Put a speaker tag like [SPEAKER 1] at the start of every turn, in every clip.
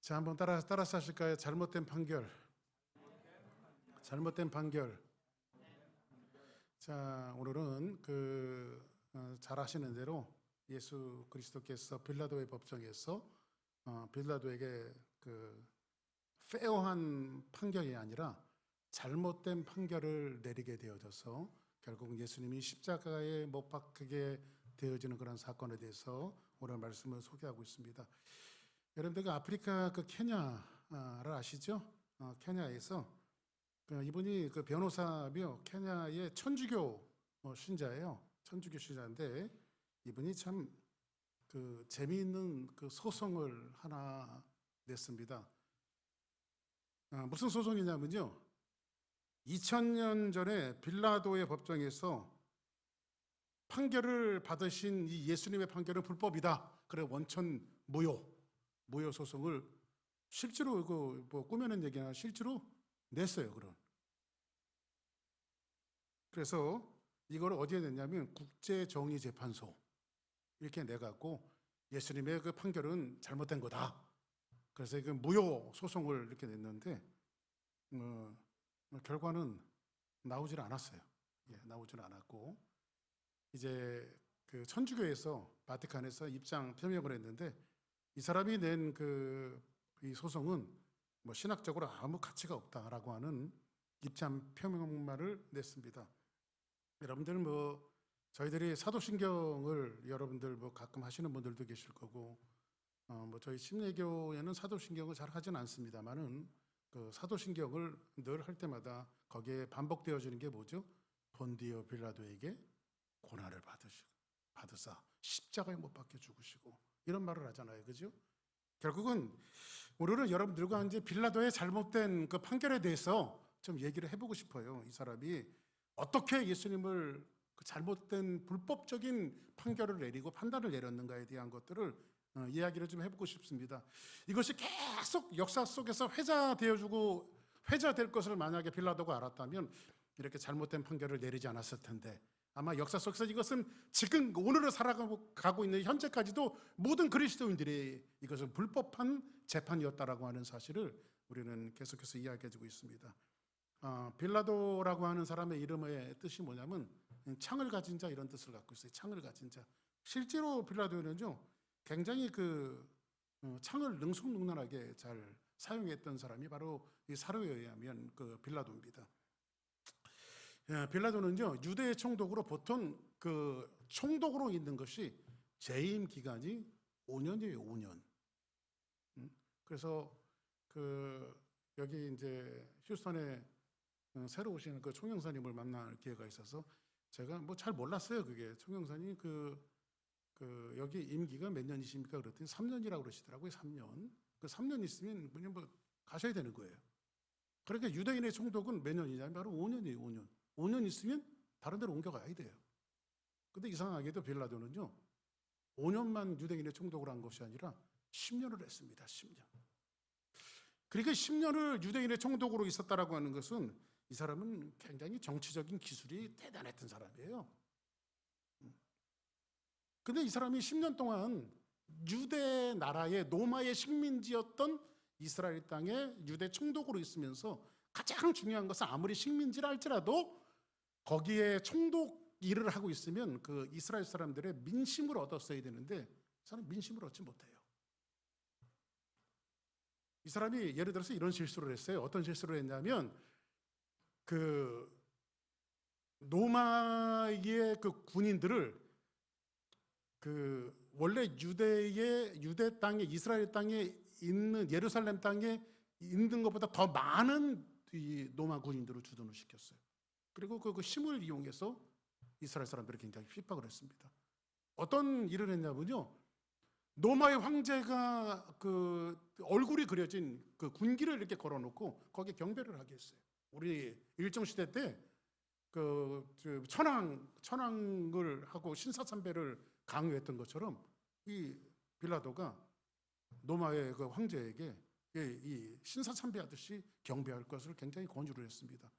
[SPEAKER 1] 자, 한번 따라서 하실까요? 잘못된 판결. 잘못된 판결. 자, 오늘은 잘 아시는 대로 예수 그리스도께서 빌라도의 법정에서 빌라도에게 페어한 판결이 아니라 잘못된 판결을 내리게 되어져서 결국 예수님이 십자가에 못 박히게 되어지는 그런 사건에 대해서 오늘 말씀을 소개하고 있습니다. 여러분들 아프리카 케냐를 아시죠? 케냐에서 이분이 변호사며 케냐의 천주교 신자예요. 천주교 신자인데 이분이 참 재미있는 소송을 하나 냈습니다. 무슨 소송이냐면요, 2000년 전에 빌라도의 법정에서 판결을 받으신 이 예수님의 판결은 불법이다. 그래 원천 무효 소송을 실제로 꾸며낸 얘기나 실제로 냈어요. 그래서 이걸 어디에 냈냐면 국제정의재판소 이렇게 내갖고 예수님의 판결은 잘못된 거다. 그래서 무효 소송을 이렇게 냈는데 결과는 나오질 않았어요. 나오질 않았고 이제 천주교에서 바티칸에서 입장 표명을 했는데 이 사람이 낸 이 소송은 신학적으로 아무 가치가 없다라고 하는 입장 표명말을 냈습니다. 여러분들 저희들이 사도신경을 여러분들 가끔 하시는 분들도 계실 거고 저희 침례교에는 사도신경을 잘 하진 않습니다만은 사도신경을 늘 할 때마다 거기에 반복되어지는 게 뭐죠? 본디오 빌라도에게 고난을 받으사 십자가에 못 박혀 죽으시고 이런 말을 하잖아요. 그죠? 결국은 오늘은 여러분들과 이제 빌라도의 잘못된 판결에 대해서 좀 얘기를 해보고 싶어요. 이 사람이 어떻게 예수님을 잘못된 불법적인 판결을 내리고 판단을 내렸는가에 대한 것들을 이야기를 좀 해보고 싶습니다. 이것이 계속 역사 속에서 회자될 것을 만약에 빌라도가 알았다면 이렇게 잘못된 판결을 내리지 않았을 텐데 아마 역사 속에서 이것은 지금 오늘을 살아가고 있는 현재까지도 모든 그리스도인들이 이것은 불법한 재판이었다라고 하는 사실을 우리는 계속해서 이야기해주고 있습니다. 빌라도라고 하는 사람의 이름의 뜻이 뭐냐면 창을 가진 자 이런 뜻을 갖고 있어요. 창을 가진 자. 실제로 빌라도는요 굉장히 창을 능숙능란하게 잘 사용했던 사람이 바로 이 사료에 의하면 빌라도입니다. 빌라도는요 유대의 총독으로 보통 총독으로 있는 것이 재임 기간이 5년이에요. 5년. 그래서 여기 이제 휴스턴에 새로 오시는 총영사님을 만날 기회가 있어서 제가 잘 몰랐어요. 그게 총영사님 여기 임기가 몇 년이십니까? 그랬더니 3년이라고 그러시더라고요. 3년. 3년 있으면 그냥 가셔야 되는 거예요. 그러니까 유대인의 총독은 몇 년이냐면 바로 5년이에요. 5년. 5년 있으면 다른 데로 옮겨가야 돼요. 근데 이상하게도 빌라도는요 5년만 유대인의 총독을 한 것이 아니라 10년을 했습니다. 10년. 그러니까 10년을 유대인의 총독으로 있었다라고 하는 것은 이 사람은 굉장히 정치적인 기술이 대단했던 사람이에요. 근데 이 사람이 10년 동안 유대 나라의 로마의 식민지였던 이스라엘 땅에 유대 총독으로 있으면서 가장 중요한 것은 아무리 식민지라 할지라도 거기에 총독 일을 하고 있으면 이스라엘 사람들의 민심을 얻었어야 되는데 이 사람은 민심을 얻지 못해요. 이 사람이 예를 들어서 이런 실수를 했어요. 어떤 실수를 했냐면 로마의 군인들을 원래 유대 땅에 이스라엘 땅에 있는 예루살렘 땅에 있는 것보다 더 많은 이 로마 군인들을 주둔을 시켰어요. 그리고 그 힘을 이용해서 이스라엘 사람들을 굉장히 핍박을 했습니다. 어떤 일을 했냐면요, 로마의 황제가 얼굴이 그려진 군기를 이렇게 걸어놓고 거기에 경배를 하게 했어요. 우리 일정시대 때 천황을 하고 신사참배를 강요했던 것처럼 이 빌라도가 로마의 황제에게 이 신사참배하듯이 경배할 것을 굉장히 권유를 했습니다.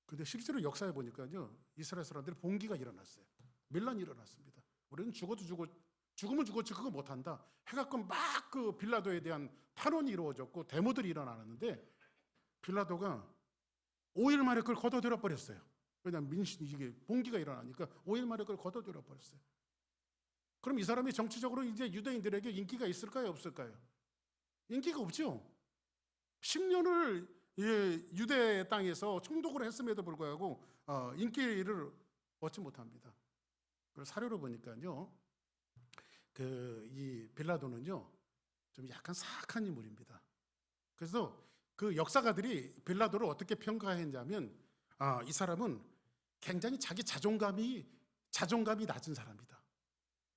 [SPEAKER 1] 그런데 실제로 역사에 보니까요 이스라엘 사람들이 봉기가 일어났어요. 밀란이 일어났습니다. 우리는 죽으면 죽었지 그거 못한다 해갖고 막 그 빌라도에 대한 탄원이 이루어졌고 데모들이 일어나는데 빌라도가 5일 만에 그걸 걷어들여 버렸어요. 왜냐하면 이게 봉기가 일어나니까 5일 만에 그걸 걷어들여 버렸어요. 그럼 이 사람이 정치적으로 이제 유대인들에게 인기가 있을까요, 없을까요? 인기가 없죠. 10년을 유대 땅에서 총독을 했음에도 불구하고 인기를 얻지 못합니다. 그걸 사료로 보니까요, 이 빌라도는요 좀 약간 사악한 인물입니다. 그래서 그 역사가들이 빌라도를 어떻게 평가했냐면 이 사람은 굉장히 자기 자존감이 낮은 사람이다.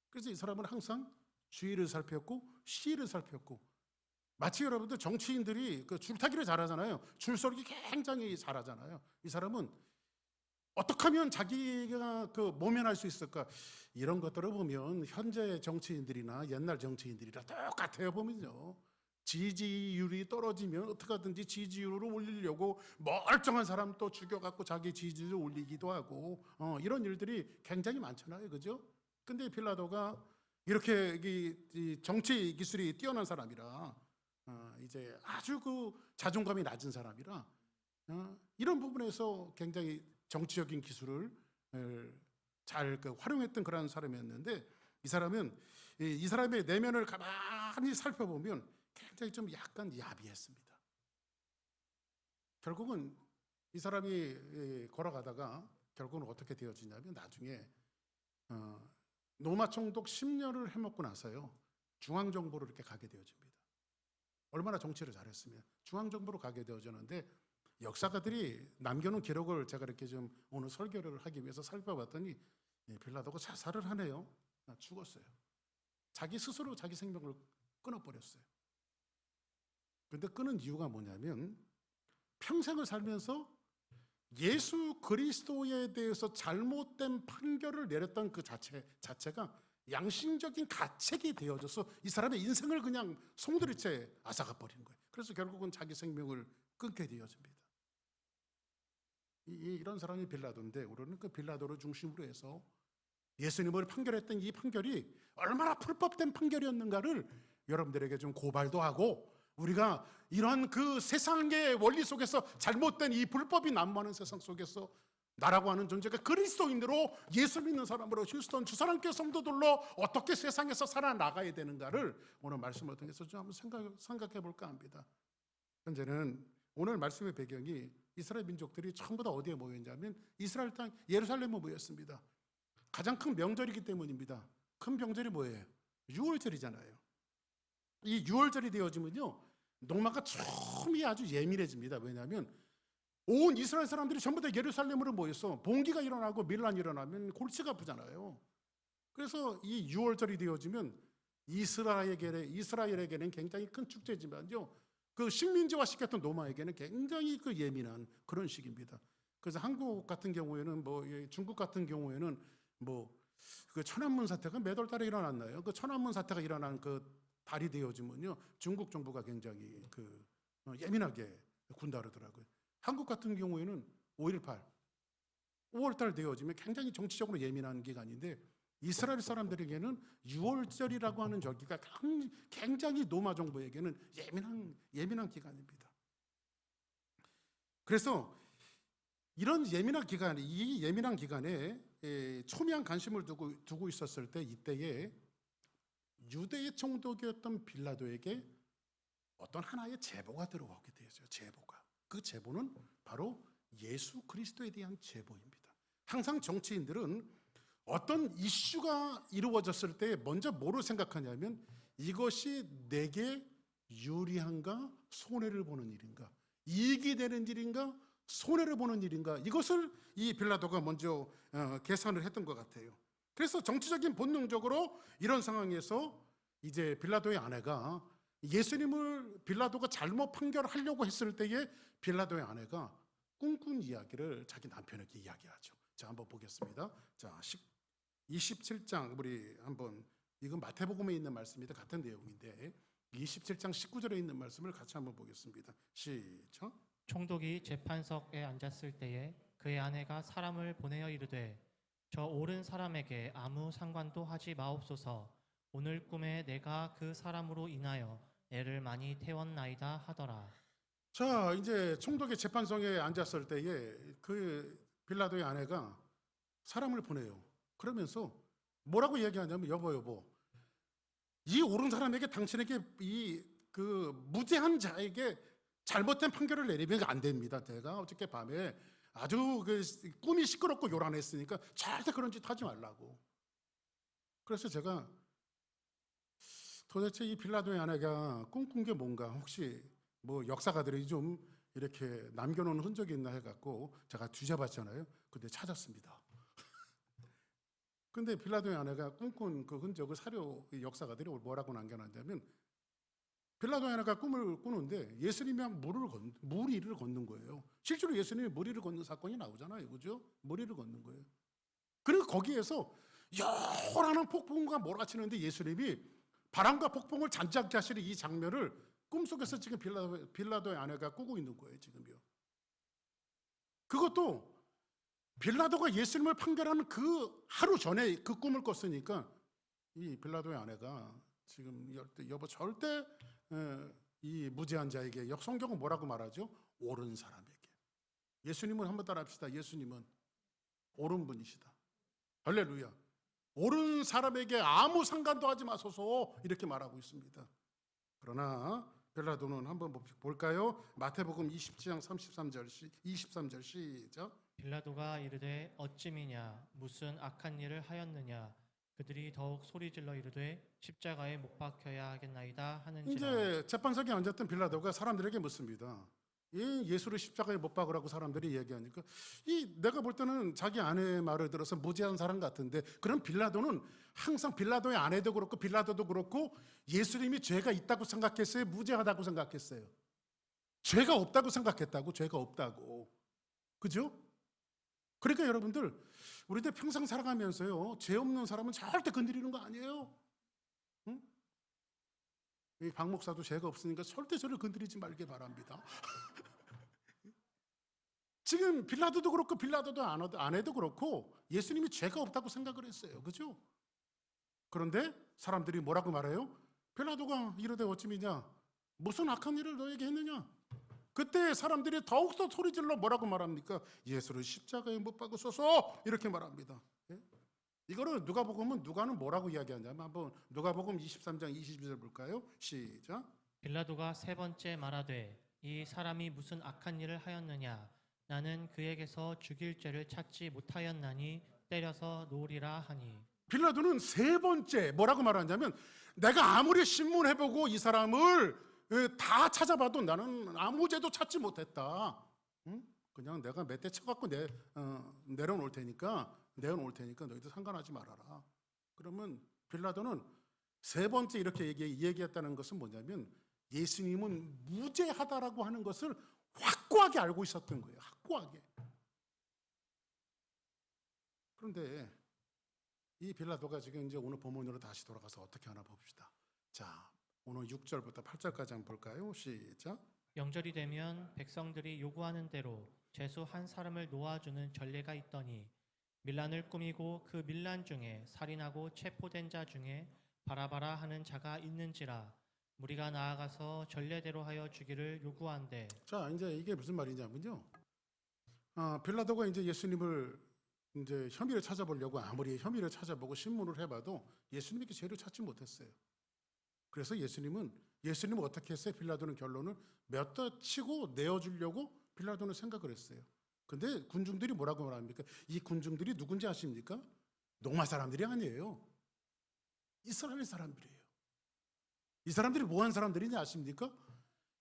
[SPEAKER 1] 그래서 이 사람은 항상 주의를 살폈고 시를 살폈고 마치 여러분들 정치인들이 그 줄타기를 잘하잖아요. 줄서기 굉장히 잘하잖아요. 이 사람은 어떻게 하면 자기가 그 모면할 수 있을까? 이런 것들을 보면 현재 정치인들이나 옛날 정치인들이랑 똑같아요. 보면요. 지지율이 떨어지면 어떻게 하든지 지지율을 올리려고 멀쩡한 사람 또 죽여갖고 자기 지지율을 올리기도 하고 이런 일들이 굉장히 많잖아요. 그죠? 근데 빌라도가 이렇게 이 정치 기술이 뛰어난 사람이라 이제 아주 그 자존감이 낮은 사람이라 이런 부분에서 굉장히 정치적인 기술을 잘 활용했던 그런 사람이었는데 이 사람은 이 사람의 내면을 가만히 살펴보면 굉장히 좀 약간 야비했습니다. 결국은 이 사람이 걸어가다가 결국은 어떻게 되어지냐면 나중에 로마 총독 10년을 해먹고 나서요 중앙정부로 이렇게 가게 되어집니다. 얼마나 정치를 잘했으면 중앙정부로 가게 되어졌는데 역사가들이 남겨놓은 기록을 제가 이렇게 좀 오늘 설교를 하기 위해서 살펴봤더니 빌라도가 자살을 하네요. 죽었어요. 자기 스스로 자기 생명을 끊어버렸어요. 근데 끊은 이유가 뭐냐면 평생을 살면서 예수 그리스도에 대해서 잘못된 판결을 내렸던 그 자체가 양심적인 가책이 되어져서 이 사람의 인생을 그냥 송두리째 앗아가 버린 거예요. 그래서 결국은 자기 생명을 끊게 되어집니다. 이런 사람이 빌라도인데 우리는 그 빌라도를 중심으로 해서 예수님을 판결했던 이 판결이 얼마나 불법된 판결이었는가를 여러분들에게 좀 고발도 하고 우리가 이런 그 세상의 원리 속에서 잘못된 이 불법이 난무하는 세상 속에서 나라고 하는 존재가 그리스도인으로 예수 믿는 사람으로 휴스턴 주 사랑교회 성도들로 어떻게 세상에서 살아나가야 되는가를 오늘 말씀을 통해서 좀 한번 생각해 볼까 합니다. 현재는 오늘 말씀의 배경이 이스라엘 민족들이 전부 다 어디에 모였냐면 이스라엘 땅 예루살렘에 모였습니다. 가장 큰 명절이기 때문입니다. 큰 명절이 뭐예요? 유월절이잖아요. 이 유월절이 되어지면요 농마가 처음이 아주 예민해집니다. 왜냐하면 온 이스라엘 사람들이 전부 다 예루살렘으로 모여서 봉기가 일어나고 밀란이 일어나면 골치가 아프잖아요. 그래서 이 유월절이 되어지면 이스라엘에게는 굉장히 큰 축제지만요 그 식민지화 시켰던 로마에게는 굉장히 그 예민한 그런 시기입니다. 그래서 한국 같은 경우에는 중국 같은 경우에는 그 천안문 사태가 몇 월 달에 일어났나요? 그 천안문 사태가 일어난 그 달이 되어지면요 중국 정부가 굉장히 예민하게 군다 그러더라고요. 한국 같은 경우에는 5.18 5월달 되어지면 굉장히 정치적으로 예민한 기간인데 이스라엘 사람들에게는 6월절이라고 하는 절기가 굉장히 로마 정부에게는 예민한 기간입니다. 그래서 이런 예민한 기간에 초미한 관심을 두고 있었을 때 이때에 유대의 총독이었던 빌라도에게 어떤 하나의 제보가 들어오게 되었어요. 그 제보는 바로 예수 그리스도에 대한 제보입니다. 항상 정치인들은 어떤 이슈가 이루어졌을 때 먼저 뭐로 생각하냐면 이것이 내게 유리한가 손해를 보는 일인가 이익이 되는 일인가 손해를 보는 일인가 이것을 이 빌라도가 먼저 계산을 했던 것 같아요. 그래서 정치적인 본능적으로 이런 상황에서 이제 빌라도의 아내가 예수님을 빌라도가 잘못 판결하려고 했을 때에 빌라도의 아내가 꿈꾼 이야기를 자기 남편에게 이야기하죠. 자, 한번 보겠습니다. 자, 27장 우리 한번 이건 마태복음에 있는 말씀입니다. 같은 내용인데 27장 19절에 있는 말씀을 같이 한번 보겠습니다. 시작.
[SPEAKER 2] 총독이 재판석에 앉았을 때에 그의 아내가 사람을 보내어 이르되 저 옳은 사람에게 아무 상관도 하지 마옵소서. 오늘 꿈에 내가 그 사람으로 인하여 애를 많이 태웠나이다 하더라.
[SPEAKER 1] 자, 이제 총독의 재판석에 앉았을 때에 그 빌라도의 아내가 사람을 보내요. 그러면서 뭐라고 얘기하냐면, 여보, 이 옳은 사람에게, 당신에게 이 그 무죄한 자에게 잘못된 판결을 내리면 안 됩니다. 내가 어저께 밤에 아주 그 꿈이 시끄럽고 요란했으니까 절대 그런 짓 하지 말라고. 그래서 제가 도대체 이 빌라도의 아내가 꿈꾼 게 뭔가, 혹시 뭐 역사가들이 좀 이렇게 남겨놓은 흔적이 있나 해갖고 제가 뒤져봤잖아요. 근데 찾았습니다. 근데 빌라도의 아내가 꿈꾼 그 흔적을 사료 역사가들이 뭐라고 남겨놨냐면, 빌라도의 아내가 꿈을 꾸는데 예수님이 물 위를 걷는 거예요. 실제로 예수님이 물 위를 걷는 사건이 나오잖아요. 그죠? 물 위를 걷는 거예요. 그리고 거기에서 요란한 폭풍과 몰아치는데 예수님이 바람과 폭풍을 잔잔케 하시는 이 장면을 꿈속에서 지금 빌라도의 아내가 꾸고 있는 거예요. 지금요. 그것도 빌라도가 예수님을 판결하는 그 하루 전에 그 꿈을 꿨으니까 이 빌라도의 아내가 지금 여보 절대 이 무죄한 자에게, 성경은 뭐라고 말하죠? 옳은 사람에게. 예수님은 한번 따라합시다. 예수님은 옳은 분이시다. 할렐루야. 옳은 사람에게 아무 상관도 하지 마소서, 이렇게 말하고 있습니다. 그러나 빌라도는 한번 볼까요? 마태복음 20장 23절 시작.
[SPEAKER 2] 빌라도가 이르되 어찌미냐 무슨 악한 일을 하였느냐. 그들이 더욱 소리질러 이르되 십자가에 못 박혀야 하겠나이다 하는지라.
[SPEAKER 1] 이제 재판석에 앉았던 빌라도가 사람들에게 묻습니다. 이 예수를 십자가에 못 박으라고 사람들이 얘기하니까, 이 내가 볼 때는 자기 아내의 말을 들어서 무죄한 사람 같은데, 그럼 빌라도는 항상 빌라도의 아내도 그렇고 빌라도도 그렇고 예수님이 죄가 있다고 생각했어요? 무죄하다고 생각했어요? 죄가 없다고 생각했다고. 죄가 없다고. 그죠? 그러니까 여러분들, 우리들 평생 살아가면서요, 죄 없는 사람은 절대 건드리는 거 아니에요. 응? 이 박 목사도 죄가 없으니까 절대 저를 건드리지 말게 바랍니다. 지금 빌라도도 그렇고 빌라도도 아내도 그렇고 예수님이 죄가 없다고 생각을 했어요. 그죠? 그런데 사람들이 뭐라고 말해요? 빌라도가 이르되 어찌미냐 무슨 악한 일을 너에게 했느냐. 그때 사람들이 더욱더 소리질러 뭐라고 말합니까? 예수를 십자가에 못 박으소서, 이렇게 말합니다. 예? 이거를 누가는 뭐라고 이야기하냐면, 한번 누가복음 23장 22절 볼까요? 시작.
[SPEAKER 2] 빌라도가 세 번째 말하되 이 사람이 무슨 악한 일을 하였느냐. 나는 그에게서 죽일 죄를 찾지 못하였나니 때려서 놓으리라 하니.
[SPEAKER 1] 빌라도는 세 번째 뭐라고 말하냐면, 내가 아무리 신문해보고 이 사람을 다 찾아봐도 나는 아무 죄도 찾지 못했다. 응? 그냥 내가 몇 대 쳐갖고 내려놓을 테니까 너희들 상관하지 말아라. 그러면 빌라도는 세 번째 이렇게 얘기했다는 것은 뭐냐면, 예수님은 무죄하다라고 하는 것을 확고하게 알고 있었던 거예요. 확고하게. 그런데 이 빌라도가 지금 이제 오늘 본문으로 다시 돌아가서 어떻게 하나 봅시다. 자, 오늘 6절부터 8절까지 한번 볼까요? 시작.
[SPEAKER 2] 영절이 되면 백성들이 요구하는 대로 죄수 한 사람을 놓아주는 전례가 있더니, 밀란을 꾸미고 그 밀란 중에 살인하고 체포된 자 중에 바라바라 하는 자가 있는지라. 무리가 나아가서 전례대로 하여 주기를 요구한대.
[SPEAKER 1] 자, 이제 이게 무슨 말이냐면요. 빌라도가 이제 예수님을 이제 혐의를 찾아보려고 아무리 혐의를 찾아보고 신문을 해봐도 예수님에게 죄를 찾지 못했어요. 그래서 예수님은 어떻게 했어요? 빌라도는 결론을 몇 대 치고 내어주려고 빌라도는 생각을 했어요. 근데 군중들이 뭐라고 말합니까? 이 군중들이 누군지 아십니까? 로마 사람들이 아니에요. 이스라엘 사람들이에요. 이 사람들이 뭐한 사람들인지 아십니까?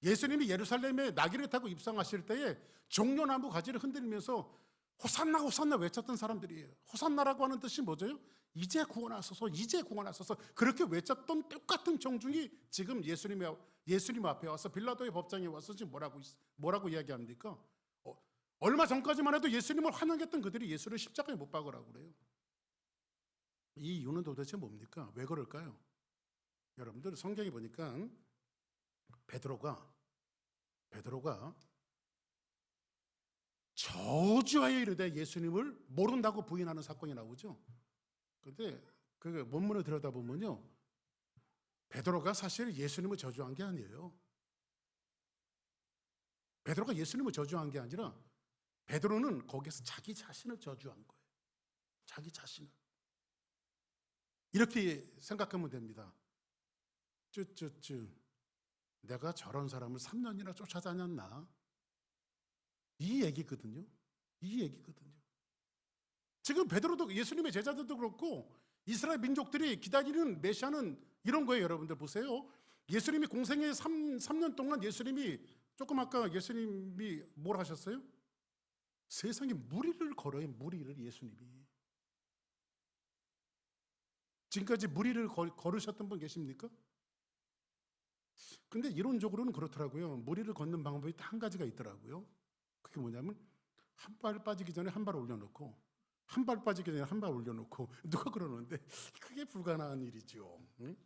[SPEAKER 1] 예수님이 예루살렘에 나귀를 타고 입성하실 때에 종려나무 가지를 흔들면서 호산나 호산나 외쳤던 사람들이에요. 호산나라고 하는 뜻이 뭐죠? 이제 구원하소서, 이제 구원하소서, 그렇게 외쳤던 똑같은 청중이 지금 예수님 앞에 와서 빌라도의 법정에 와서 지금 뭐라고 이야기합니까? 얼마 전까지만 해도 예수님을 환영했던 그들이 예수를 십자가에 못 박으라고 그래요. 이 이유는 도대체 뭡니까? 왜 그럴까요? 여러분들 성경에 보니까 베드로가 저주하여 이르되 예수님을 모른다고 부인하는 사건이 나오죠. 근데 그 본문을 들여다보면요, 베드로가 사실 예수님을 저주한 게 아니에요. 베드로가 예수님을 저주한 게 아니라 베드로는 거기서 자기 자신을 저주한 거예요. 자기 자신을. 이렇게 생각하면 됩니다. 내가 저런 사람을 3년이나 쫓아다녔나? 이 얘기거든요. 이 얘기거든요. 지금 베드로도 예수님의 제자들도 그렇고 이스라엘 민족들이 기다리는 메시아는 이런 거예요. 여러분들 보세요. 예수님이 공생애 3년 동안 예수님이 조금 아까 예수님이 뭘 하셨어요? 세상에 무리를 걸어요. 무리를 예수님이. 지금까지 무리를 걸으셨던 분 계십니까? 근데 이론적으로는 그렇더라고요. 무리를 걷는 방법이 딱 한 가지가 있더라고요. 그게 뭐냐면 한 발 빠지기 전에 한 발 올려놓고 한 발 빠지기 전에 한 발 올려놓고 누가 그러는데 그게 불가능한 일이죠. 응?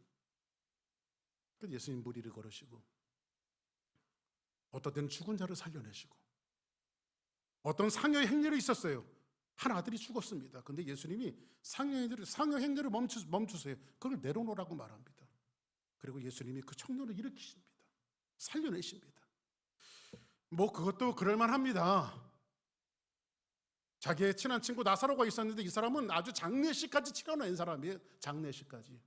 [SPEAKER 1] 그래서 예수님 무리를 걸으시고 어떤 때는 죽은 자를 살려내시고 어떤 상여의 행렬이 있었어요. 한 아들이 죽었습니다. 근데 예수님이 상여 행렬을 멈추세요. 그걸 내려놓으라고 말합니다. 그리고 예수님이 그 청년을 일으키십니다. 살려내십니다. 뭐 그것도 그럴만합니다. 자기의 친한 친구 나사로가 있었는데 이 사람은 아주 장례식까지 치러낸 사람이에요. 장례식까지.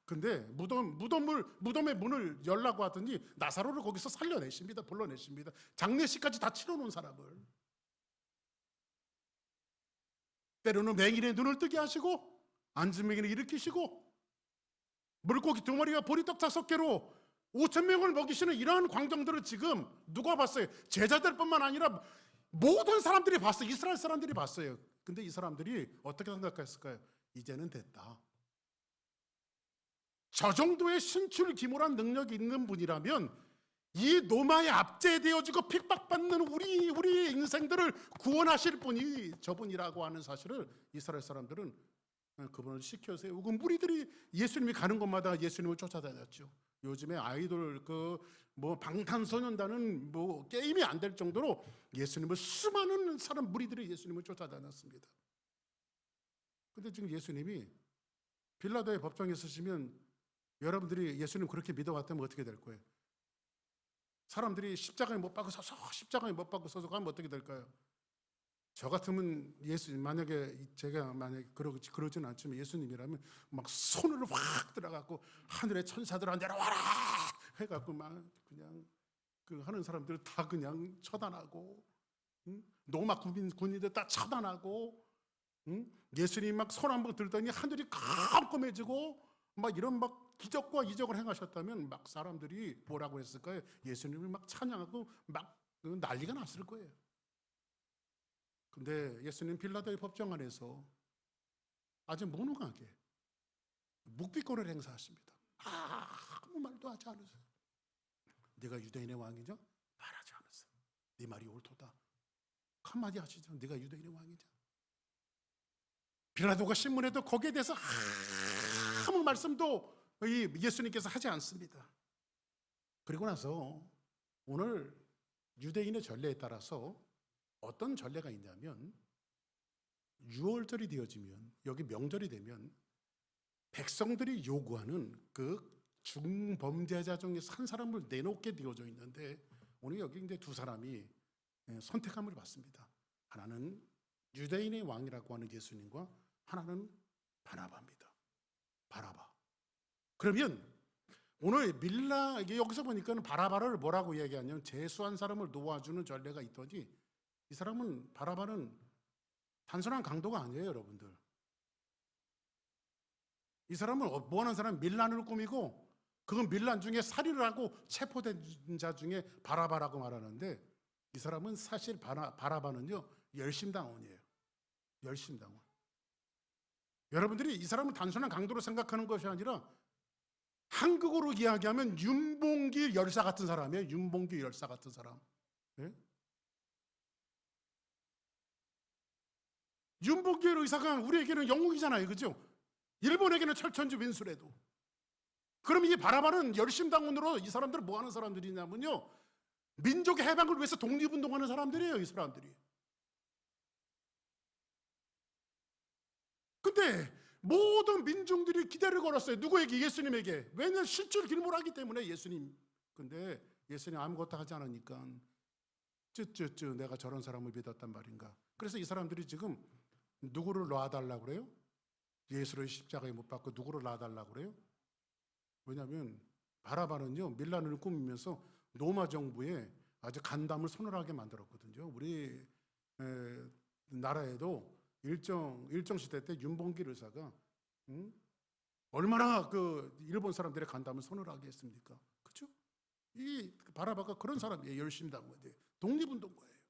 [SPEAKER 1] 근데 무덤의 문을 열라고 하더니 나사로를 거기서 살려내십니다. 불러내십니다. 장례식까지 다 치러놓은 사람을. 때로는 맹인의 눈을 뜨게 하시고 앉은 맹인을 일으키시고 물고기 2마리와 보리떡 5개로 5,000명을 먹이시는 이러한 광경들을 지금 누가 봤어요? 제자들뿐만 아니라 모든 사람들이 봤어요. 이스라엘 사람들이 봤어요. 근데 이 사람들이 어떻게 생각했을까요? 이제는 됐다. 저 정도의 신출기몰한 능력이 있는 분이라면 이 노마에 압제되어지고 핍박받는 우리 인생들을 구원하실 분이 저분이라고 하는 사실을 이스라엘 사람들은 그분을 시켜 세우고 무리들이 예수님이 가는 곳마다 예수님을 쫓아다녔죠. 요즘에 아이돌 방탄소년단은 게임이 안 될 정도로 예수님을 수많은 사람 무리들이 예수님을 쫓아다녔습니다. 근데 지금 예수님이 빌라도의 법정에 서시면 여러분들이 예수님 그렇게 믿어왔다면 어떻게 될 거예요? 사람들이 십자가에 못 박고 서서 가면 어떻게 될까요? 저 같으면 제가 만약에 그러진 않지만 예수님이라면 막 손을 확 들어갖고 하늘의 천사들아 내려와라 해갖고 막 그냥 그 하는 사람들 다 그냥 처단하고, 노마 군인들 다 처단하고, 예수님 막 손 한번 들더니 하늘이 깜깜해지고 막 이런 막 기적과 이적을 행하셨다면 막 사람들이 뭐라고 했을까요? 예수님을 막 찬양하고 막 난리가 났을 거예요. 근데 예수님 빌라도의 법정 안에서 아주 무능하게 묵비권을 행사하십니다. 아무 말도 하지 않으세요. 네가 유대인의 왕이냐? 말하지 않으세요. 네 말이 옳도다. 한마디 하시죠. 네가 유대인의 왕이냐? 빌라도가 신문에도 거기에 대해서 아무 말씀도 예수님께서 하지 않습니다. 그리고 나서 오늘 유대인의 전례에 따라서 어떤 전례가 있냐면 6월절이 되어지면 여기 명절이 되면 백성들이 요구하는 그 중범죄자 중에서 한 사람을 내놓게 되어져 있는데 오늘 여기 이제 두 사람이 선택함을 받습니다. 하나는 유대인의 왕이라고 하는 예수님과 하나는 바나바입니다. 바라바. 그러면 오늘 여기서 보니까는 바라바를 뭐라고 얘기하냐면 재수한 사람을 놓아주는 전례가 있더니 이 사람은 바라바는 단순한 강도가 아니에요, 여러분들. 이 사람은 뭐 하는 사람 밀란을 꾸미고 그 밀란 중에 살인을 하고 체포된 자 중에 바라바라고 말하는데 이 사람은 사실 바라바는요 열심당원이에요. 열심당원. 여러분들이 이 사람을 단순한 강도로 생각하는 것이 아니라 한국어로 이야기하면 윤봉길 열사 같은 사람이에요. 윤봉길 열사 같은 사람. 네? 윤봉길 의사가 우리에게는 영웅이잖아요. 그죠? 일본에게는 철천지 윈수레도. 그럼 이 바라바는 열심당원으로 이 사람들은 뭐 하는 사람들이냐면요. 민족의 해방을 위해서 독립운동하는 사람들이에요. 이 사람들이. 근데 모든 민중들이 기대를 걸었어요. 누구에게? 예수님에게. 왜냐하면 실줄 길모르기 때문에 예수님. 근데 예수님 아무것도 하지 않으니까 쯔쯔쯔 내가 저런 사람을 믿었단 말인가. 그래서 이 사람들이 지금 누구를 놔달라고 그래요? 예수를 십자가에 못 박고 누구를 놔달라고 그래요? 왜냐하면 바라바는요 밀란을 꾸미면서 로마 정부에 아주 간담을 서늘하게 만들었거든요. 우리 나라에도 일정 시대 때 윤봉길 의사가 얼마나 그 일본 사람들의 간담을 서늘하게 했습니까? 그렇죠? 이 바라바가 그런 사람이에요. 열심히 당원데 독립운동가예요.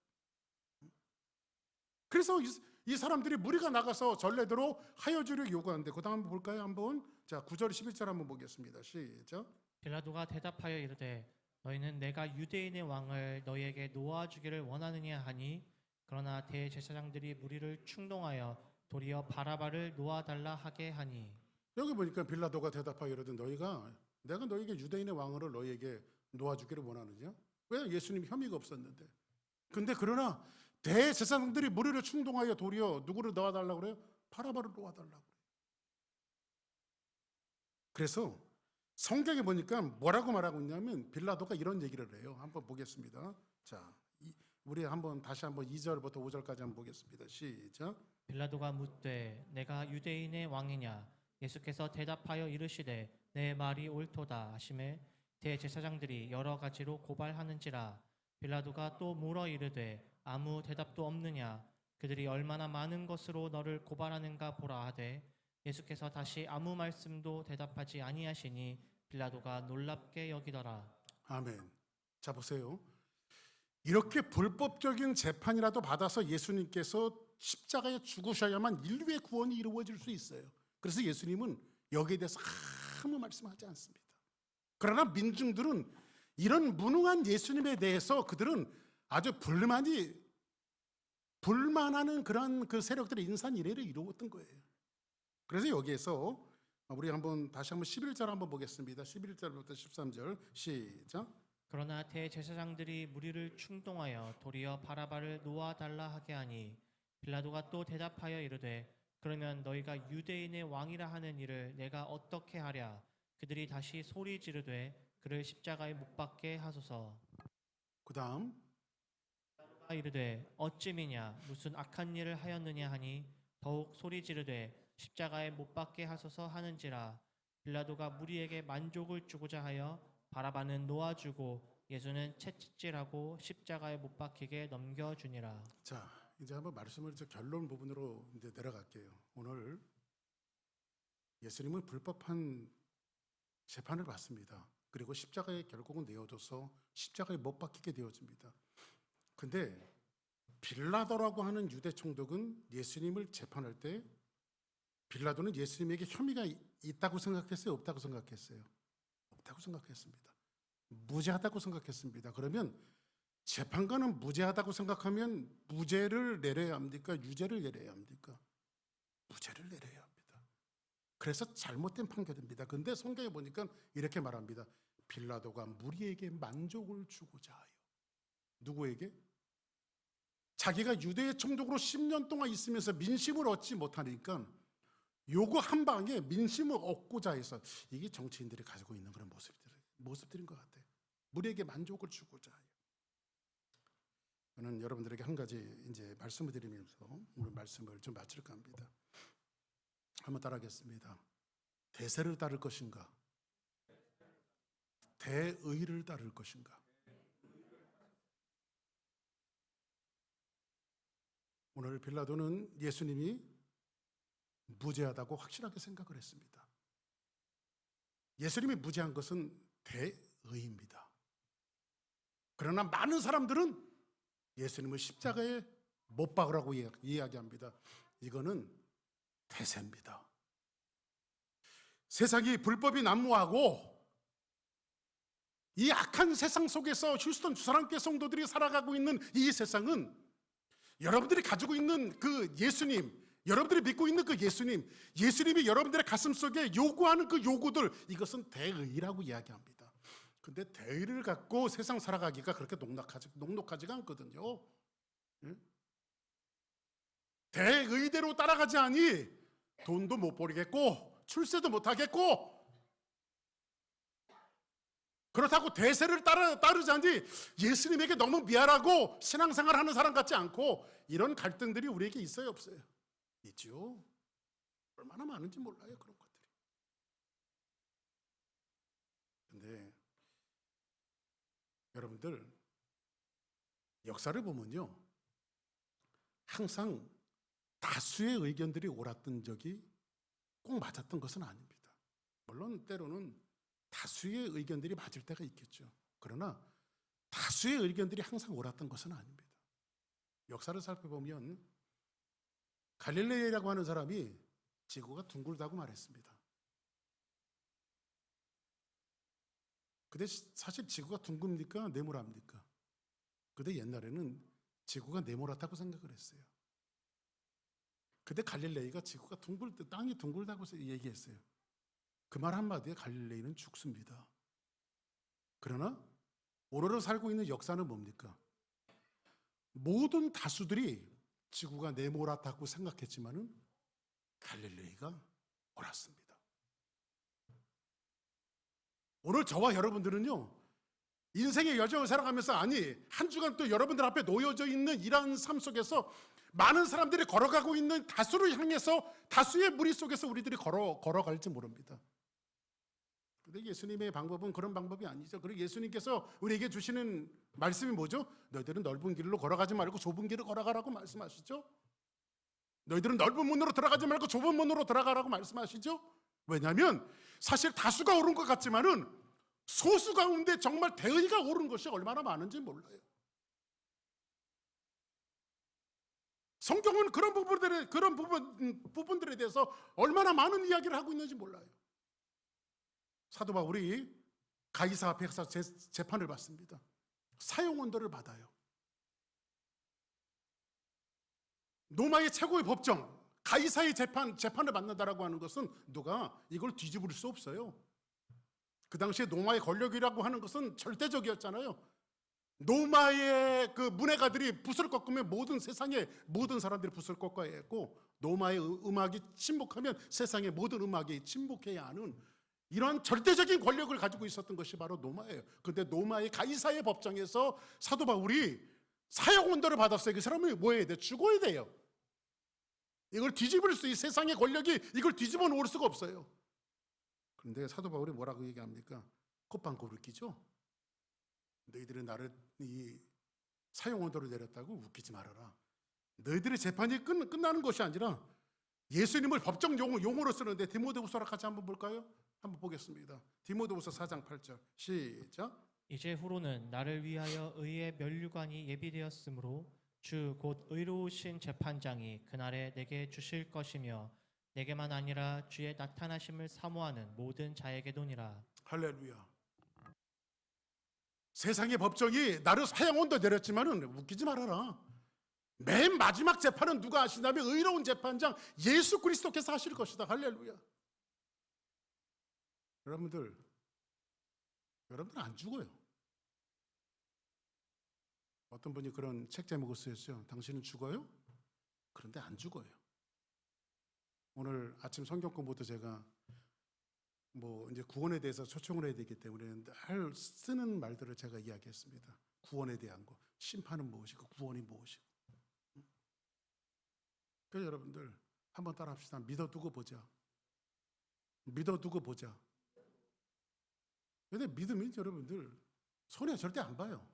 [SPEAKER 1] 그래서 이 사람들이 무리가 나가서 전례대로 하여주를 요구하는데 그 다음 볼까요? 한번 자 9절 11절 한번 보겠습니다. 시작.
[SPEAKER 2] 빌라도가 대답하여 이르되 너희는 내가 유대인의 왕을 너희에게 놓아주기를 원하느냐 하니 그러나 대제사장들이 무리를 충동하여 도리어 바라바를 놓아달라 하게 하니.
[SPEAKER 1] 여기 보니까 빌라도가 대답하여 이르되 내가 너희에게 유대인의 왕을 너희에게 놓아주기를 원하느냐? 왜? 예수님 혐의가 없었는데. 근데 그러나 대제사장들이 무리를 충동하여 도리어 누구를 놓아달라고 그래요? 바라바를 놓아달라고 그래요. 그래서 성경에 보니까 뭐라고 말하고 있냐면 빌라도가 이런 얘기를 해요. 한번 보겠습니다. 자, 우리 다시 한번 2절부터 5절까지 한번 보겠습니다. 시작.
[SPEAKER 2] 빌라도가 묻되 내가 유대인의 왕이냐? 예수께서 대답하여 이르시되 내 말이 옳도다 하시매 대제사장들이 여러 가지로 고발하는지라. 빌라도가 또 물어 이르되 아무 대답도 없느냐? 그들이 얼마나 많은 것으로 너를 고발하는가 보라 하되 예수께서 다시 아무 말씀도 대답하지 아니하시니 빌라도가 놀랍게 여기더라.
[SPEAKER 1] 아멘. 자 보세요. 이렇게 불법적인 재판이라도 받아서 예수님께서 십자가에 죽으셔야만 인류의 구원이 이루어질 수 있어요. 그래서 예수님은 여기에 대해서 아무 말씀하지 않습니다. 그러나 민중들은 이런 무능한 예수님에 대해서 그들은 아주 불만하는 그런 그 세력들의 인산이례를 이루었던 거예요. 그래서 여기에서 우리 다시 한번 11절 한번 보겠습니다. 11절부터 13절 시작.
[SPEAKER 2] 그러나 대제사장들이 무리를 충동하여 도리어 바라바를 놓아달라 하게 하니 빌라도가 또 대답하여 이르되 그러면 너희가 유대인의 왕이라 하는 이를 내가 어떻게 하랴? 그들이 다시 소리 지르되 그를 십자가에 못 박게 하소서.
[SPEAKER 1] 그 다음
[SPEAKER 2] 이르되 어찌미냐 무슨 악한 일을 하였느냐 하니 더욱 소리 지르되 십자가에 못 박게 하소서 하는지라. 빌라도가 무리에게 만족을 주고자 하여 바라바는 놓아주고 예수는 채찍질하고 십자가에 못 박히게 넘겨주니라.
[SPEAKER 1] 자 이제 한번 말씀을 결론 부분으로 이제 내려갈게요. 오늘 예수님은 불법한 재판을 받습니다. 그리고 십자가에 결국은 내어져서 십자가에 못 박히게 되어집니다. 근데 빌라도라고 하는 유대 총독은 예수님을 재판할 때 빌라도는 예수님에게 혐의가 있다고 생각했어요? 없다고 생각했어요? 없다고 생각했습니다. 무죄하다고 생각했습니다. 그러면 재판관은 무죄하다고 생각하면 무죄를 내려야 합니까? 유죄를 내려야 합니까? 무죄를 내려야 합니다. 그래서 잘못된 판결입니다. 근데 성경에 보니까 이렇게 말합니다. 빌라도가 무리에게 만족을 주고자 하여. 누구에게? 자기가 유대의 총독으로 10년 동안 있으면서 민심을 얻지 못하니까 요거 한 방에 민심을 얻고자 해서 이게 정치인들이 가지고 있는 그런 모습들인 것 같아요. 무리에게 만족을 주고자 해요. 저는 여러분들에게 한 가지 이제 말씀을 드리면서 오늘 말씀을 좀 마칠까 합니다. 한번 따라하겠습니다. 대세를 따를 것인가? 대의를 따를 것인가? 오늘 빌라도는 예수님이 무죄하다고 확실하게 생각을 했습니다. 예수님이 무죄한 것은 대의입니다. 그러나 많은 사람들은 예수님을 십자가에 못 박으라고 이야기합니다. 이거는 대세입니다. 세상이 불법이 난무하고 이 악한 세상 속에서 휴스턴 주사랑교회 성도들이 살아가고 있는 이 세상은 여러분들이 가지고 있는 그 예수님, 여러분들이 믿고 있는 그 예수님이 여러분들의 가슴 속에 요구하는 그 요구들, 이것은 대의라고 이야기합니다. 근데 대의를 갖고 세상 살아가기가 그렇게 녹록하지가 않거든요. 대의대로 따라가지 않니 돈도 못 벌이겠고 출세도 못 하겠고, 그렇다고 대세를 따르자니 예수님에게 너무 미안하고 신앙생활 하는 사람 같지 않고, 이런 갈등들이 우리에게 있어요, 없어요? 있죠. 얼마나 많은지 몰라요, 그런 것들이. 근데 여러분들, 역사를 보면요, 항상 다수의 의견들이 옳았던 적이 꼭 맞았던 것은 아닙니다. 물론 때로는 다수의 의견들이 맞을 때가 있겠죠. 그러나 다수의 의견들이 항상 옳았던 것은 아닙니다. 역사를 살펴보면 갈릴레이라고 하는 사람이 지구가 둥글다고 말했습니다. 근데 사실 지구가 둥급니까? 네모랍니까? 근데 옛날에는 지구가 네모랗다고 생각을 했어요. 근데 갈릴레이가 지구가 땅이 둥글다고 얘기했어요. 그 말 한마디에 갈릴레이는 죽습니다. 그러나 오로로 살고 있는 역사는 뭡니까? 모든 다수들이 지구가 네모랗다고 생각했지만은 갈릴레이가 옳았습니다. 오늘 저와 여러분들은요, 인생의 여정을 살아가면서, 아니 한 주간 또 여러분들 앞에 놓여져 있는 이러한 삶 속에서 많은 사람들이 걸어가고 있는 다수를 향해서, 다수의 무리 속에서 우리들이 걸어갈지 모릅니다. 근데 예수님의 방법은 그런 방법이 아니죠. 그리고 예수님께서 우리에게 주시는 말씀이 뭐죠? 너희들은 넓은 길로 걸어가지 말고 좁은 길을 걸어가라고 말씀하시죠. 너희들은 넓은 문으로 들어가지 말고 좁은 문으로 들어가라고 말씀하시죠. 왜냐하면 사실 다수가 옳은 것 같지만은 소수 가운데 정말 대의가 옳은 것이 얼마나 많은지 몰라요. 성경은 그런 부분들에 대해서 얼마나 많은 이야기를 하고 있는지 몰라요. 사도 바울이 가이사 앞에서 재판을 받습니다. 사형 언도를 받아요. 로마의 최고의 법정 가이사의 재판을 받는다라고 하는 것은 누가 이걸 뒤집을 수 없어요. 그 당시에 로마의 권력이라고 하는 것은 절대적이었잖아요. 로마의 그 문해가들이 붓을 꺾으면 세상의 모든 사람들이 붓을 꺾어야 했고, 로마의 음악이 침묵하면 세상의 모든 음악이 침묵해야 하는 이러한 절대적인 권력을 가지고 있었던 것이 바로 로마예요. 그런데 로마의 가이사의 법정에서 사도 바울이 사형 언도를 받았어요. 그 사람이 뭐 해야 돼? 죽어야 돼요. 이걸 뒤집을 이 세상의 권력이 이걸 뒤집어 놓을 수가 없어요. 그런데 사도 바울이 뭐라고 얘기합니까? 콧방구를 끼죠. 너희들이 나를 이 사형 언도를 내렸다고 웃기지 말아라. 너희들의 재판이 끝나는 것이 아니라 예수님을 법정 용어로 쓰는데, 디모데후서를 같이 한번 볼까요? 한번 보겠습니다. 디모데후서 4장 8절 시작.
[SPEAKER 2] 이제 후로는 나를 위하여 의의 면류관이 예비되었으므로 주 곧 의로우신 재판장이 그날에 내게 주실 것이며, 내게만 아니라 주의 나타나심을 사모하는 모든 자에게도니라.
[SPEAKER 1] 할렐루야. 세상의 법정이 나를 사형 언도 내렸지만은 웃기지 말아라. 맨 마지막 재판은 누가 하신다면 의로운 재판장 예수 그리스도께서 하실 것이다. 할렐루야. 여러분들 안 죽어요. 어떤 분이 그런 책 제목을 쓰셨죠. 당신은 죽어요? 그런데 안 죽어요. 오늘 아침 성경 공부도 제가 이제 구원에 대해서 초청을 해야 되기 때문에 늘 쓰는 말들을 제가 이야기했습니다. 구원에 대한 거, 심판은 무엇이고 구원이 무엇이고. 그래서 여러분들 한번 따라합시다. 믿어두고 보자. 믿어두고 보자. 근데 믿음이 여러분들 손해 절대 안 봐요.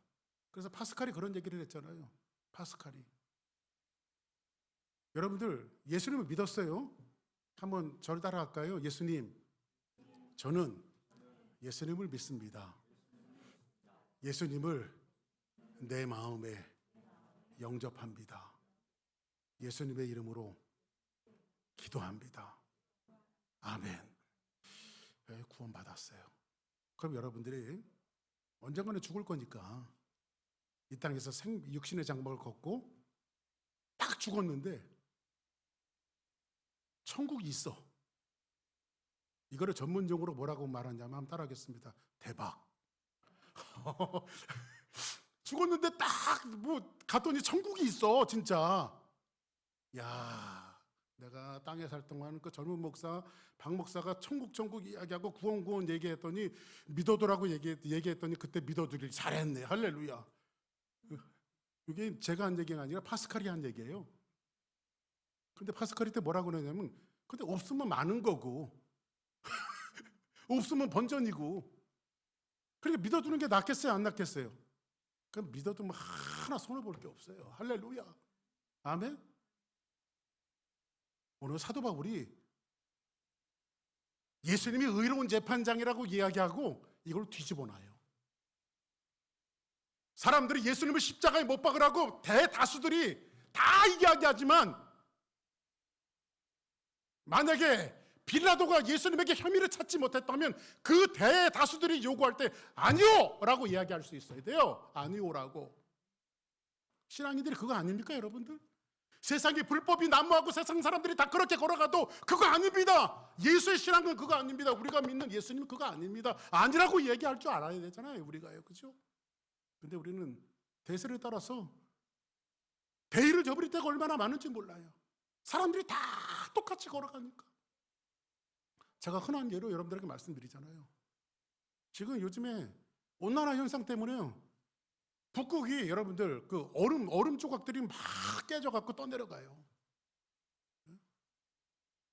[SPEAKER 1] 그래서 파스칼이 그런 얘기를 했잖아요. 파스칼이. 여러분들 예수님을 믿었어요? 한번 저를 따라할까요? 예수님, 저는 예수님을 믿습니다. 예수님을 내 마음에 영접합니다. 예수님의 이름으로 기도합니다. 아멘. 구원받았어요. 그럼 여러분들이 언젠가는 죽을 거니까 이 땅에서 육신의 장막을 걷고 딱 죽었는데 천국이 있어. 이거를 전문용어로 뭐라고 말하냐면 한번 따라하겠습니다. 대박. 죽었는데 딱 갔더니 천국이 있어, 진짜. 야, 내가 땅에 살 동안 그 젊은 목사 박 목사가 천국 이야기하고 구원 얘기했더니 믿어두라고 얘기했더니 그때 믿어두길 잘했네. 할렐루야. 이게 제가 한 얘기가 아니라 파스칼이 한 얘기예요. 근데 파스칼이 때 뭐라고 그러냐면 근데 없으면 많은 거고 없으면 번전이고 그러니까 믿어두는 게 낫겠어요, 안 낫겠어요? 그럼 믿어두면 하나 손해볼 게 없어요. 할렐루야. 아멘. 오늘 사도 바울이 예수님이 의로운 재판장이라고 이야기하고 이걸 뒤집어놔요. 사람들이 예수님을 십자가에 못 박으라고 대다수들이 다 이야기하지만 만약에 빌라도가 예수님에게 혐의를 찾지 못했다면 그 대다수들이 요구할 때 아니요! 라고 이야기할 수 있어야 돼요. 아니요라고. 신앙인들이 그거 아닙니까, 여러분들? 세상에 불법이 난무하고 세상 사람들이 다 그렇게 걸어가도 그거 아닙니다. 예수의 신앙은 그거 아닙니다. 우리가 믿는 예수님은 그거 아닙니다. 아니라고 얘기할 줄 알아야 되잖아요, 우리가요. 그죠? 근데 우리는 대세를 따라서 대의를 저버릴 때가 얼마나 많은지 몰라요. 사람들이 다 똑같이 걸어가니까. 제가 흔한 예로 여러분들에게 말씀드리잖아요. 지금 요즘에 온난화 현상 때문에요. 북극이 여러분들 그 얼음 조각들이 막 깨져갖고 떠내려가요.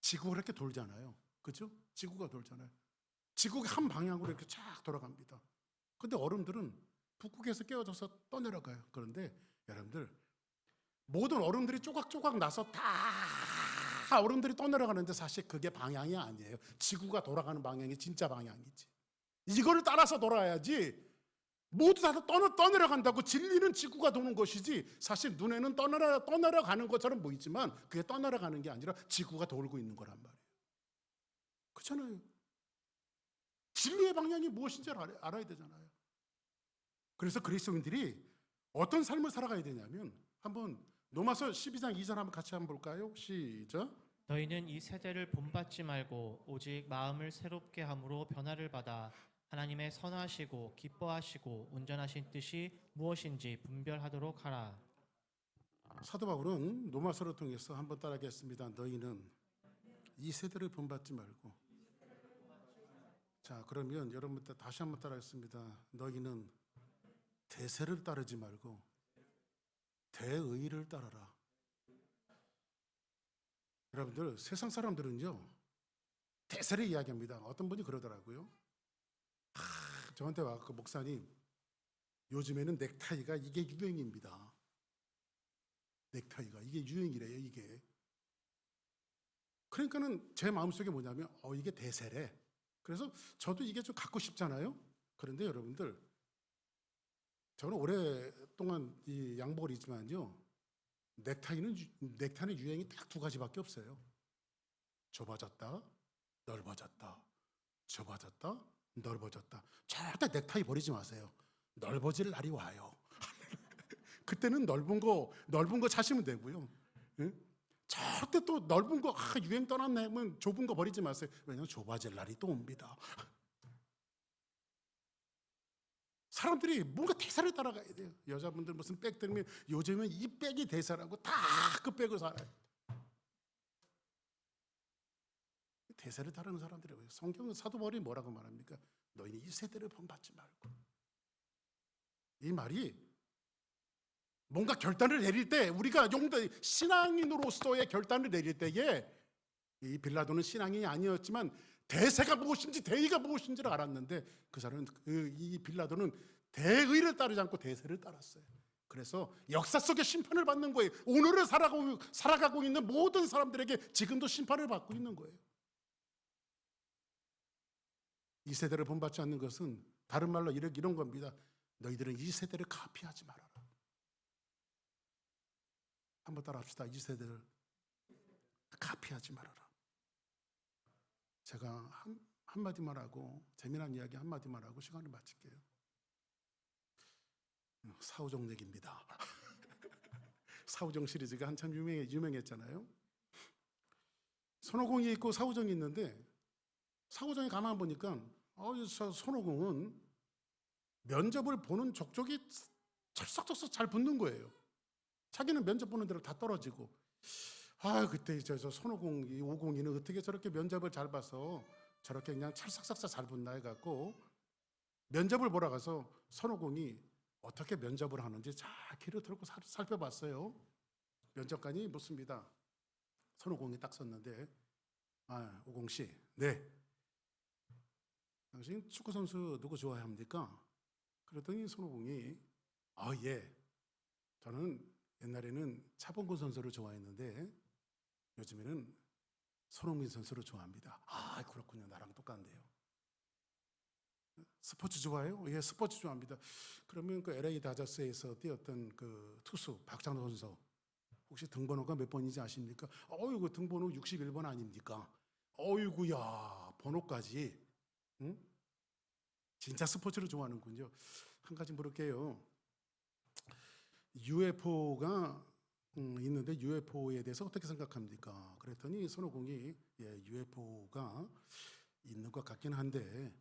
[SPEAKER 1] 지구가 이렇게 돌잖아요. 그죠? 지구가 돌잖아요. 지구가 한 방향으로 이렇게 쫙 돌아갑니다. 근데 얼음들은 북극에서 깨어져서 떠내려가요. 그런데 여러분들 모든 얼음들이 조각조각 나서 다 얼음들이 떠내려가는데 사실 그게 방향이 아니에요. 지구가 돌아가는 방향이 진짜 방향이지. 이거를 따라서 돌아야지 모두 다 떠내려간다고 진리는 지구가 도는 것이지 사실 눈에는 떠내려가는 것처럼 보이지만 그게 떠내려가는 게 아니라 지구가 돌고 있는 거란 말이에요. 그렇잖아요. 진리의 방향이 무엇인지 알아야 되잖아요. 그래서 그리스도인들이 어떤 삶을 살아가야 되냐면 한번 로마서 12장 2절 한번 같이 한번 볼까요? 시작.
[SPEAKER 2] 너희는 이 세대를 본받지 말고 오직 마음을 새롭게 함으로 변화를 받아 하나님의 선하시고 기뻐하시고 온전하신 뜻이 무엇인지 분별하도록 하라.
[SPEAKER 1] 사도 바울은 로마서를 통해서 한번 따라하겠습니다. 너희는 이 세대를 본받지 말고. 자, 그러면 여러분들 다시 한번 따라하겠습니다. 너희는 대세를 따르지 말고 대의를 따르라. 여러분들 세상 사람들은요 대세를 이야기합니다. 어떤 분이 그러더라고요. 저한테 와서 목사님 요즘에는 넥타이가 이게 유행입니다. 넥타이가 이게 유행이래요. 이게 그러니까는 제 마음속에 뭐냐면 이게 대세래. 그래서 저도 이게 좀 갖고 싶잖아요. 그런데 여러분들 저는 오랫동안 이 양복을 입지만요 넥타이는 유행이 딱 두 가지밖에 없어요. 좁아졌다, 넓어졌다. 좁아졌다, 넓어졌다. 절대 넥타이 버리지 마세요. 넓어질 날이 와요. 그때는 넓은 거 차시면 되고요. 응? 절대 또 넓은 거 유행 떠났네 하면 좁은 거 버리지 마세요. 왜냐하면 좁아질 날이 또 옵니다. 사람들이 뭔가 대사를 따라가야 돼요. 여자분들 무슨 백 들면 요즘은 이 백이 대사라고 다 그 백을 살아요. 대세를 따르는 사람들이에요. 성경은 사도 바울이 뭐라고 말합니까? 너희는 이 세대를 본받지 말고. 이 말이 뭔가 결단을 내릴 때 우리가 신앙인으로서의 결단을 내릴 때에 이 빌라도는 신앙인이 아니었지만 대세가 무엇인지 대의가 무엇인지를 알았는데 그 사람은 이 빌라도는 대의를 따르지 않고 대세를 따랐어요. 그래서 역사 속에 심판을 받는 거예요. 오늘을 살아가고 있는 모든 사람들에게 지금도 심판을 받고 있는 거예요. 이 세대를 본받지 않는 것은 다른 말로 이런 겁니다. 너희들은 이 세대를 카피하지 말아라. 한번 따라합시다. 이 세대를 카피하지 말아라. 제가 한마디만 하고 재미난 이야기 한마디만 하고 시간을 마칠게요. 사후정 얘기입니다. 사후정 시리즈가 한참 유명했잖아요. 손오공이 있고 사후정이 있는데 사후정에 가만 보니까 손오공은 면접을 보는 족족이 철썩철썩 잘 붙는 거예요. 자기는 면접 보는 대로 다 떨어지고 그때 저 손오공이 오공이는 어떻게 저렇게 면접을 잘 봐서 저렇게 그냥 찰싹싹싹 잘 붙나 해갖고 면접을 보러 가서 손오공이 어떻게 면접을 하는지 잘 귀를 들고 살펴봤어요. 면접관이 묻습니다. 손오공이 딱 섰는데, 오공 씨, 네, 당신 축구 선수 누구 좋아합니까? 그랬더니 손오공이 예, 저는 옛날에는 차범근 선수를 좋아했는데 요즘에는 손흥민 선수를 좋아합니다. 그렇군요. 나랑 똑같네요. 스포츠 좋아해요? 예, 스포츠 좋아합니다. 그러면 그 LA 다저스에서 뛰었던 그 투수 박찬호 선수 혹시 등번호가 몇 번인지 아십니까? 그 등번호 61번 아닙니까? 어이구야, 번호까지. 응? 진짜 스포츠를 좋아하는군요. 한 가지 물을게요. UFO가 있는데 UFO에 대해서 어떻게 생각합니까? 그랬더니 손오공이 UFO가 있는 것 같긴 한데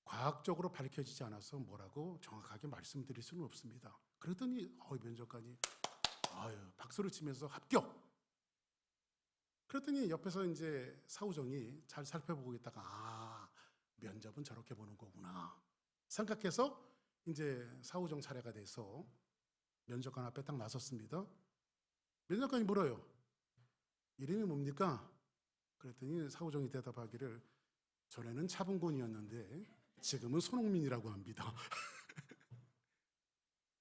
[SPEAKER 1] 과학적으로 밝혀지지 않아서 뭐라고 정확하게 말씀드릴 수는 없습니다. 그랬더니 면접관이 박수를 치면서 합격. 그랬더니 옆에서 이제 사우정이 잘 살펴보고 있다가 면접은 저렇게 보는 거구나 생각해서 이제 사우정 차례가 돼서 면접관 앞에 딱 나섰습니다. 면접관이 물어요. 이름이 뭡니까? 그랬더니 사우정이 대답하기를 전에는 차범근이었는데 지금은 손흥민이라고 합니다.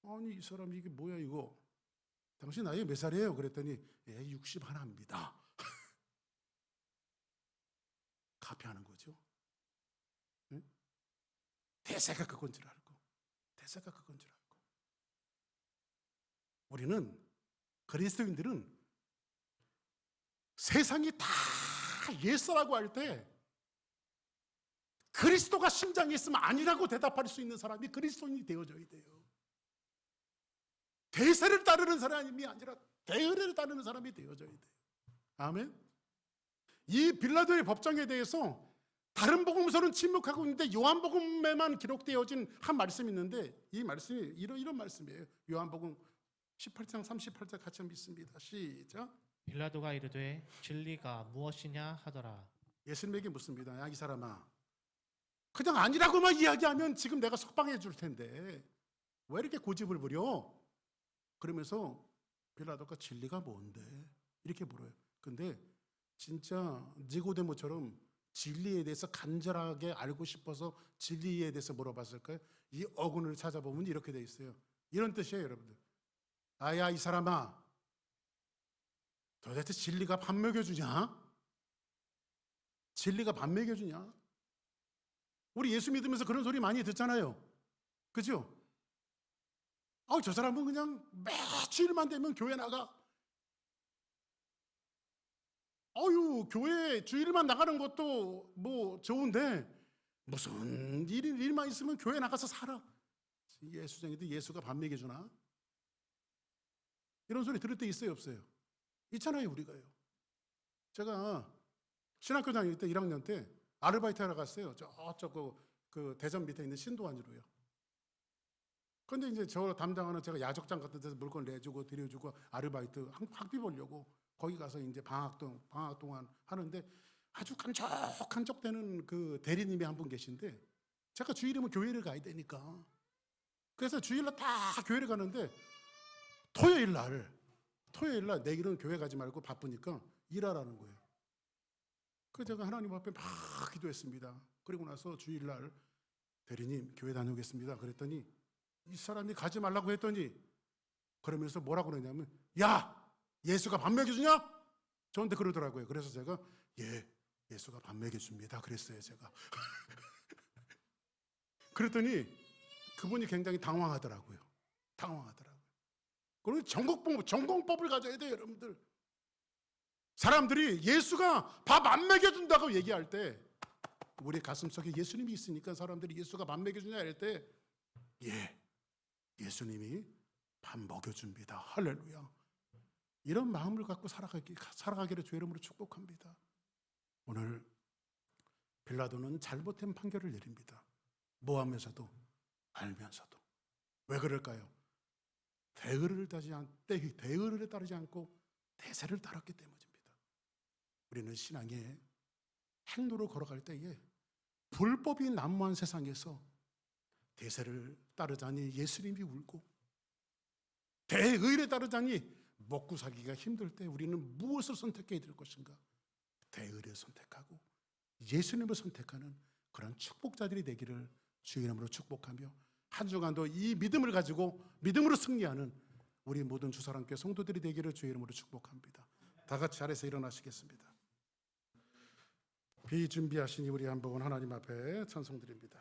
[SPEAKER 1] 아니 이 사람 이게 뭐야 이거. 당신 나이 몇 살이에요? 그랬더니 61입니다. 카피하는 거죠. 응? 대세가 그건 줄 알고. 대세가 그건 줄 알고. 우리는 그리스도인들은 세상이 다 예수라고 할 때 그리스도가 심장에 있으면 아니라고 대답할 수 있는 사람이 그리스도인이 되어져야 돼요. 대세를 따르는 사람이 아니라 대의를 따르는 사람이 되어져야 돼요. 아멘. 이 빌라도의 법정에 대해서 다른 복음서는 침묵하고 있는데 요한복음에만 기록되어진 한 말씀이 있는데 이 말씀이 이런 말씀이에요. 요한복음 18장 38절 같이 믿습니다. 시작.
[SPEAKER 2] 빌라도가 이르되 진리가 무엇이냐 하더라.
[SPEAKER 1] 예수님에게 묻습니다. 야, 이 사람아, 그냥 아니라고만 이야기하면 지금 내가 석방해 줄 텐데 왜 이렇게 고집을 부려? 그러면서 빌라도가 진리가 뭔데? 이렇게 물어요. 근데 진짜 니고데모처럼 진리에 대해서 간절하게 알고 싶어서 진리에 대해서 물어봤을까요? 이 어근을 찾아보면 이렇게 돼 있어요. 이런 뜻이에요, 여러분들. 야, 이 사람아, 도대체 진리가 밥 먹여주냐? 진리가 밥 먹여주냐? 우리 예수 믿으면서 그런 소리 많이 듣잖아요. 그죠? 저 사람은 그냥 매주일만 되면 교회 나가. 교회 주일만 나가는 것도 뭐 좋은데 무슨 일만 있으면 교회 나가서 살아. 예수쟁이도 예수가 밥 먹여주나? 이런 소리 들을 때 있어요, 없어요? 있잖아요, 우리가요. 제가 신학교 다닐 때 1학년 때 아르바이트 하러 갔어요. 저쪽 그 대전 밑에 있는 신도안으로요. 근데 이제 저 담당하는 제가 야적장 같은 데서 물건 내주고 드려주고 아르바이트 학비 벌려고 거기 가서 이제 방학 동안 하는데 아주 간적되는 그 대리님이 한 분 계신데 제가 주일이면 교회를 가야 되니까 그래서 주일날 다 교회를 가는데 토요일 날 내일은 교회 가지 말고 바쁘니까 일하라는 거예요. 그래서 제가 하나님 앞에 막 기도했습니다. 그리고 나서 주일날 대리님 교회 다녀오겠습니다. 그랬더니 이 사람이 가지 말라고 했더니 그러면서 뭐라고 그러냐면 야, 예수가 밥 먹여주냐? 저한테 그러더라고요. 그래서 제가 예수가 밥 먹여줍니다. 그랬어요, 제가. 그랬더니 그분이 굉장히 당황하더라고요. 그리고 전공법을 가져야 돼요, 여러분들. 사람들이 예수가 밥 안 먹여준다고 얘기할 때 우리 가슴속에 예수님이 있으니까 사람들이 예수가 밥 먹여주냐 할 때 예수님이 밥 먹여줍니다. 할렐루야. 이런 마음을 갖고 살아가기를 주의 이름으로 축복합니다. 오늘 빌라도는 잘못된 판결을 내립니다. 모하면서도 알면서도. 왜 그럴까요? 대의를 따르지 않고 대세를 따랐기 때문입니다. 우리는 신앙의 행로로 걸어갈 때에 불법이 난무한 세상에서 대세를 따르자니 예수님이 울고 대의를 따르자니 먹고 살기가 힘들 때 우리는 무엇을 선택해야 될 것인가? 대의를 선택하고 예수님을 선택하는 그런 축복자들이 되기를 주의 이름으로 축복하며 한 주간도 이 믿음을 가지고 믿음으로 승리하는 우리 모든 주사랑교회 성도들이 되기를 주의 이름으로 축복합니다. 다 같이 자리에서 일어나시겠습니다. 비준비하시니 우리 한번 하나님 앞에 찬송드립니다.